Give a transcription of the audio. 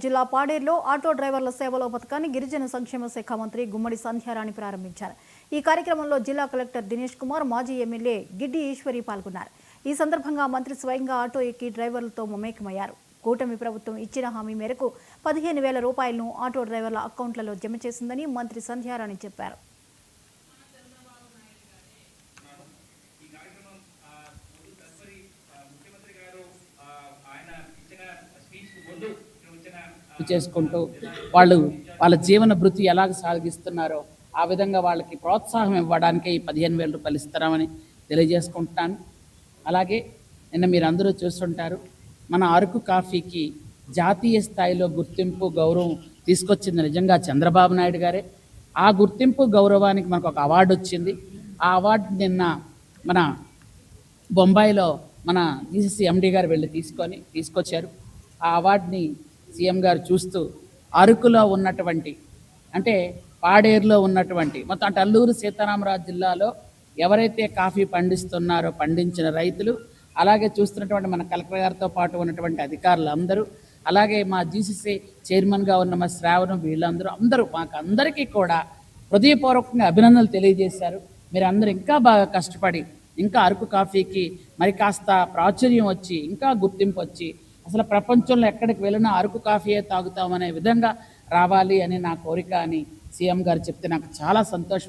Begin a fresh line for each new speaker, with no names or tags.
జిల్లా పాడేరులో ఆటో డ్రైవర్ల సేవలో పథకాన్ని గిరిజన సంక్షేమ శాఖ మంత్రి గుమ్మడి సంధ్యారాణి ప్రారంభించారు. ఈ కార్యక్రమంలో జిల్లా కలెక్టర్ దినేష్ కుమార్, మాజీ ఎమ్మెల్యే గిడ్డి ఈశ్వరి పాల్గొన్నారు. ఈ సందర్భంగా మంత్రి స్వయంగా ఆటో ఎక్కి డ్రైవర్లతో మమేకమయ్యారు. కూటమి ప్రభుత్వం ఇచ్చిన హామీ మేరకు 15,000 రూపాయలను ఆటో డ్రైవర్ల అకౌంట్లలో జమ చేసిందని మంత్రి సంధ్యారాణి చెప్పారు.
చేసుకుంటూ వాళ్ళ జీవన భృతి ఎలాగ సాగిస్తున్నారో ఆ విధంగా వాళ్ళకి ప్రోత్సాహం ఇవ్వడానికే ఈ 15,000 రూపాయలు ఇస్తున్నామని తెలియజేసుకుంటున్నాను. అలాగే నిన్న మీరు అందరూ చూస్తుంటారు, మన అరకు కాఫీకి జాతీయ స్థాయిలో గుర్తింపు గౌరవం తీసుకొచ్చింది నిజంగా చంద్రబాబు నాయుడు గారే. ఆ గుర్తింపు గౌరవానికి మనకు ఒక అవార్డు వచ్చింది. ఆ అవార్డు నిన్న మన బొంబాయిలో మన జీసీసీ ఎండీ గారు వెళ్ళి తీసుకొచ్చారు. ఆ అవార్డుని సీఎం గారు చూస్తూ అరకులో ఉన్నటువంటి, అంటే పాడేరులో ఉన్నటువంటి మొత్తం అంటే అల్లూరు సీతారామరాజు జిల్లాలో ఎవరైతే కాఫీ పండిస్తున్నారో పండించిన రైతులు, అలాగే చూస్తున్నటువంటి మన కలెక్టర్ గారితో పాటు ఉన్నటువంటి అధికారులు అందరూ, అలాగే మా జీసీసీ చైర్మన్గా ఉన్న మా శ్రావణం, వీళ్ళందరూ మాకు అందరికీ కూడా హృదయపూర్వకంగా అభినందనలు తెలియజేశారు. మీరు అందరూ ఇంకా బాగా కష్టపడి ఇంకా అరకు కాఫీకి మరి కాస్త ప్రాచుర్యం వచ్చి ఇంకా గుర్తింపు వచ్చి అసలు ప్రపంచంలో ఎక్కడికి వెళ్ళినా అరకు కాఫీయే తాగుతామనే విధంగా రావాలి అని నా కోరిక అని సీఎం గారు చెప్తే నాకు చాలా సంతోషం.